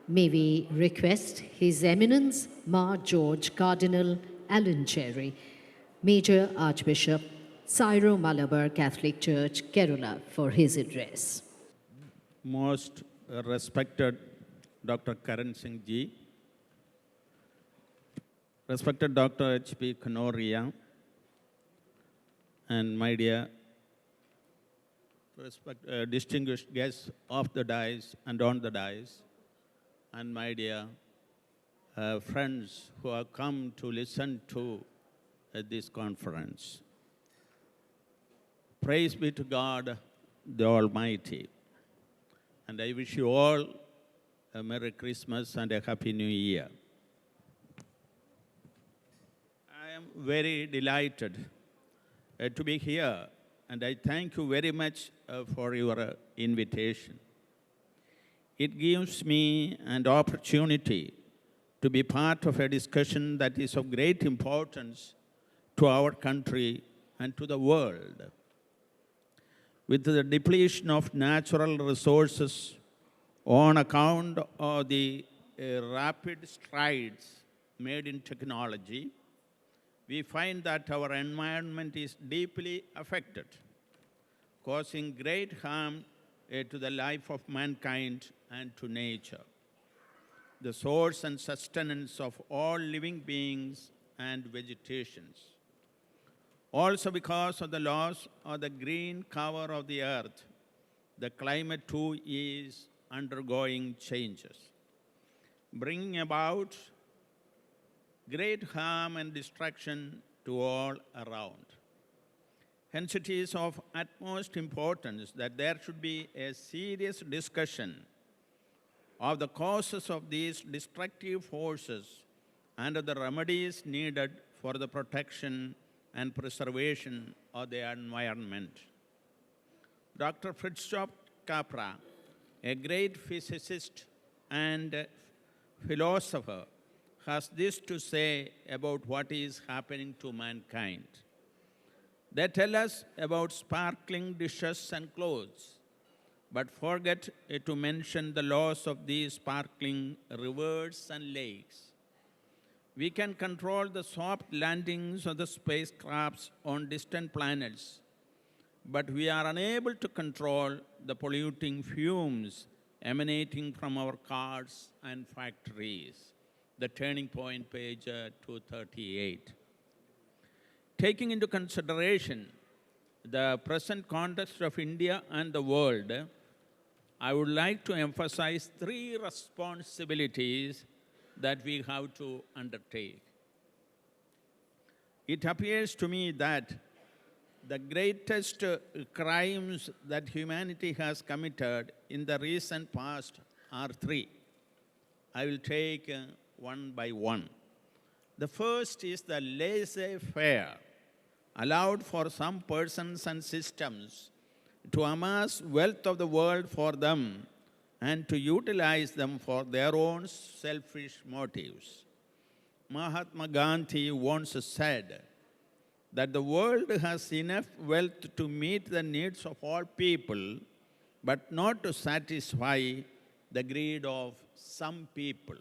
May we request His Eminence Ma George Cardinal Alencherry, Major Archbishop, Syro-Malabar Catholic Church, Kerala, for his address. Most respected Dr. Karan Singh ji, respected Dr. H.P. Kanoria, and my dear distinguished guests of the dais and on the dais, and my dear friends who have come to listen to this conference. Praise be to God, the Almighty. And I wish you all a Merry Christmas and a Happy New Year. I am very delighted to be here, and I thank you very much for your invitation. It gives me an opportunity to be part of a discussion that is of great importance to our country and to the world. With the depletion of natural resources on account of the rapid strides made in technology, we find that our environment is deeply affected, causing great harm to the life of mankind and to nature, the source and sustenance of all living beings and vegetations. Also because of the loss of the green cover of the earth, the climate too is undergoing changes, bringing about great harm and destruction to all around. Hence, it is of utmost importance that there should be a serious discussion of the causes of these destructive forces and of the remedies needed for the protection and preservation of the environment. Dr. Fritjof Capra, a great physicist and philosopher, has this to say about what is happening to mankind. They tell us about sparkling dishes and clothes, but forget to mention the loss of these sparkling rivers and lakes. We can control the soft landings of the spacecrafts on distant planets, but we are unable to control the polluting fumes emanating from our cars and factories. The turning point, page 238. Taking into consideration the present context of India and the world, I would like to emphasize three responsibilities that we have to undertake. It appears to me that the greatest crimes that humanity has committed in the recent past are three. I will take one by one. The first is the laissez-faire, allowed for some persons and systems to amass wealth of the world for them and to utilize them for their own selfish motives. Mahatma Gandhi once said that the world has enough wealth to meet the needs of all people, but not to satisfy the greed of some people.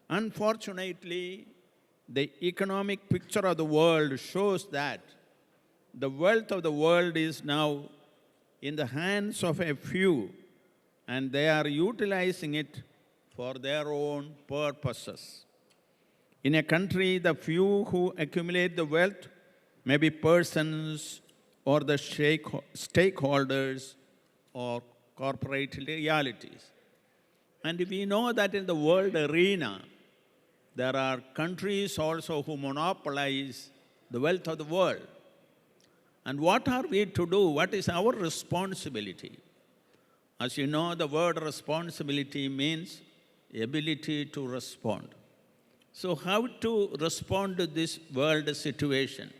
Unfortunately, the economic picture of the world shows that the wealth of the world is now in the hands of a few, and they are utilizing it for their own purposes. In a country, the few who accumulate the wealth may be persons or the stakeholders or corporate realities. And we know that in the world arena, there are countries also who monopolize the wealth of the world. And what are we to do? What is our responsibility? As you know, the word responsibility means ability to respond. So how to respond to this world situation?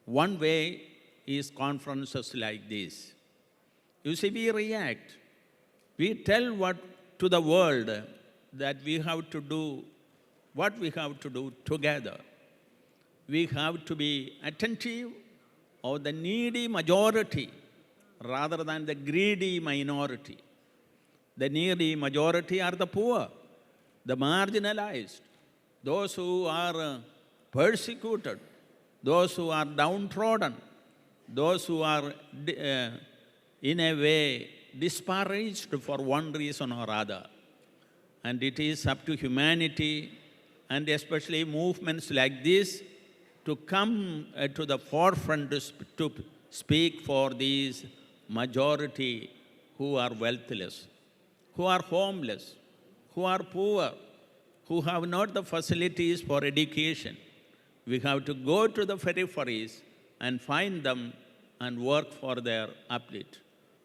One way is conferences like this. You see, we react. We tell what to the world that we have to do what we have to do together. We have to be attentive of the needy majority rather than the greedy minority. The needy majority are the poor, the marginalized, those who are persecuted, those who are downtrodden, those who are in a way disparaged for one reason or other. And it is up to humanity, and especially movements like this, to come to the forefront to speak for these majority who are wealthless, who are homeless, who are poor, who have not the facilities for education. We have to go to the peripheries and find them and work for their uplift.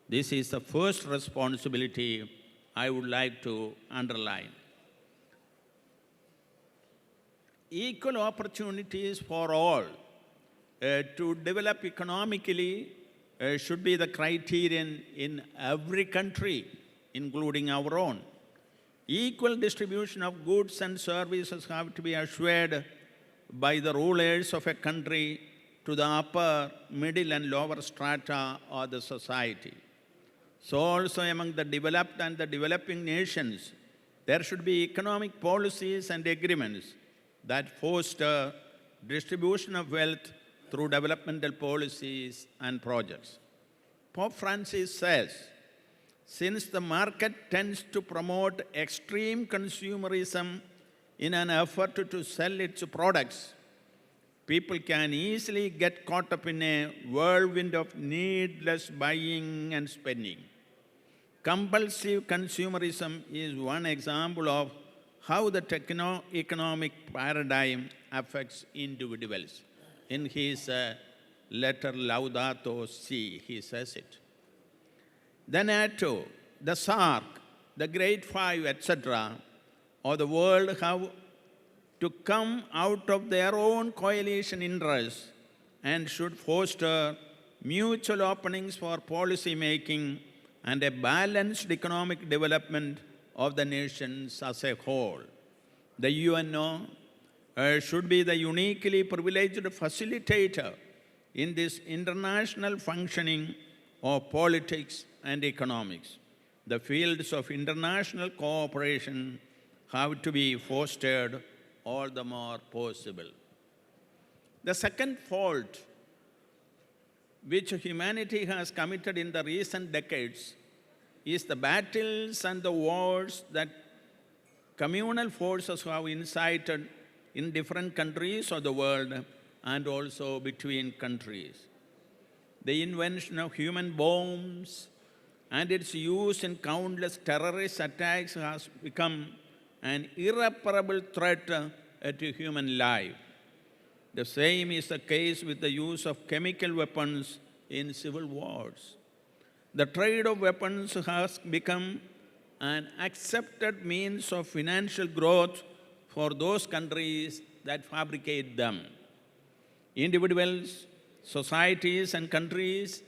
This is the first responsibility I would like to underline. Equal opportunities for all to develop economically should be the criterion in every country, including our own. Equal distribution of goods and services have to be assured by the rulers of a country to the upper, middle and lower strata of the society. So also among the developed and the developing nations, there should be economic policies and agreements that foster distribution of wealth through developmental policies and projects. Pope Francis says, since the market tends to promote extreme consumerism in an effort to sell its products, people can easily get caught up in a whirlwind of needless buying and spending. Compulsive consumerism is one example of how the techno-economic paradigm affects individuals. In his letter Laudato Si, he says it. The NATO, the SARC, the Great Five, etc., of the world have to come out of their own coalition interests and should foster mutual openings for policy making and a balanced economic development of the nations as a whole. The UNO should be the uniquely privileged facilitator in this international functioning of politics and economics. The fields of international cooperation have to be fostered all the more possible. The second fault which humanity has committed in the recent decades is the battles and the wars that communal forces have incited in different countries of the world and also between countries. The invention of human bombs and its use in countless terrorist attacks has become an irreparable threat to human life. The same is the case with the use of chemical weapons in civil wars. The trade of weapons has become an accepted means of financial growth for those countries that fabricate them. Individuals, societies, and countries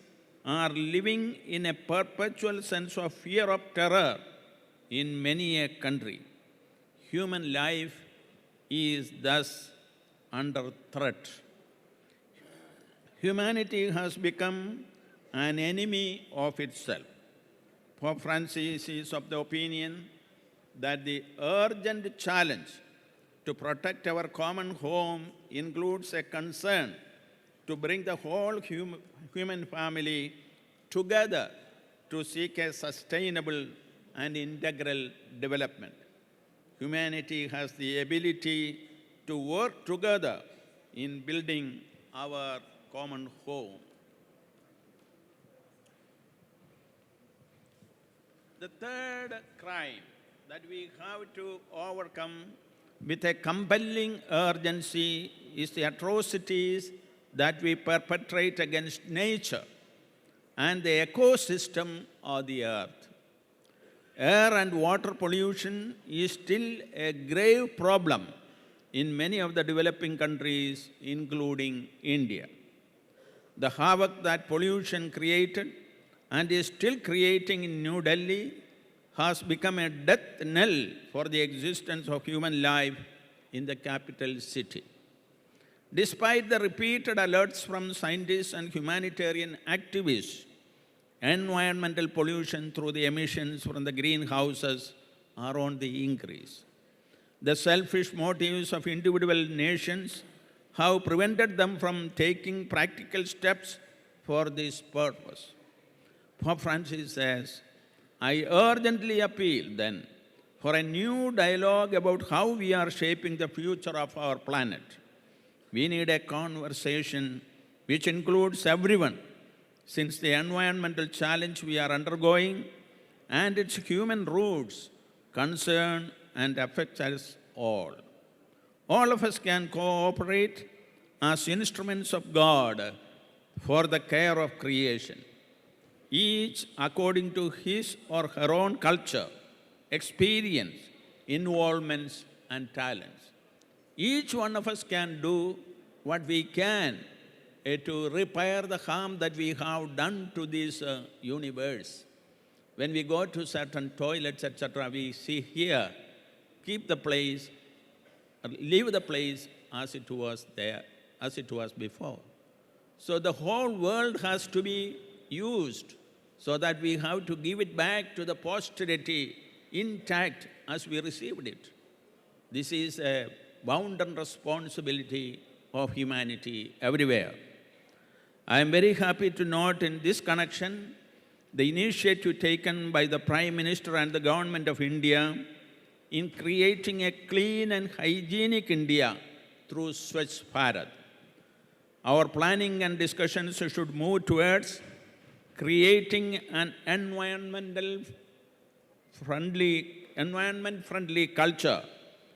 are living in a perpetual sense of fear of terror in many a country. Human life is thus under threat. Humanity has become an enemy of itself. Pope Francis is of the opinion that the urgent challenge to protect our common home includes a concern to bring the whole human family together to seek a sustainable and integral development. Humanity has the ability to work together in building our common home. The third crime that we have to overcome with a compelling urgency is the atrocities that we perpetrate against nature and the ecosystem of the earth. Air and water pollution is still a grave problem in many of the developing countries, including India. The havoc that pollution created and is still creating in New Delhi has become a death knell for the existence of human life in the capital city. Despite the repeated alerts from scientists and humanitarian activists, Environmental pollution through the emissions from the greenhouses are on the increase. The selfish motives of individual nations have prevented them from taking practical steps for this purpose. Pope Francis says, I urgently appeal then for a new dialogue about how we are shaping the future of our planet. We need a conversation which includes everyone, since the environmental challenge we are undergoing and its human roots concern and affect us all. All of us can cooperate as instruments of God for the care of creation, each according to his or her own culture, experience, involvements, and talents. Each one of us can do what we can to repair the harm that we have done to this universe. When we go to certain toilets, etc., we see here, keep the place, leave the place as it was there, as it was before. So the whole world has to be used so that we have to give it back to the posterity intact as we received it. This is a bounden responsibility of humanity everywhere. I am very happy to note in this connection the initiative taken by the Prime Minister and the Government of India in creating a clean and hygienic India through Swachh Bharat. Our planning and discussions should move towards creating an environment-friendly culture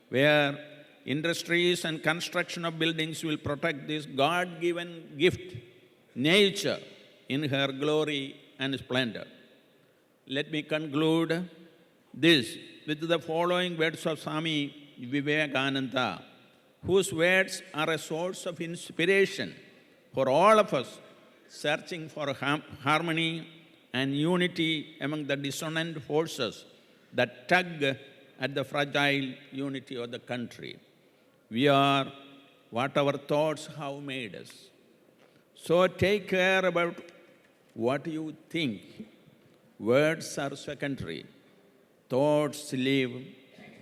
where industries and construction of buildings will protect this God-given gift, nature, in her glory and splendor. Let me conclude this with the following words of Swami Vivekananda, whose words are a source of inspiration for all of us searching for harmony and unity among the dissonant forces that tug at the fragile unity of the country. We are what our thoughts have made us. So take care about what you think. Words are secondary. Thoughts live,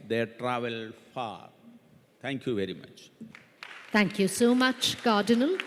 they travel far. Thank you very much. Thank you so much, Cardinal.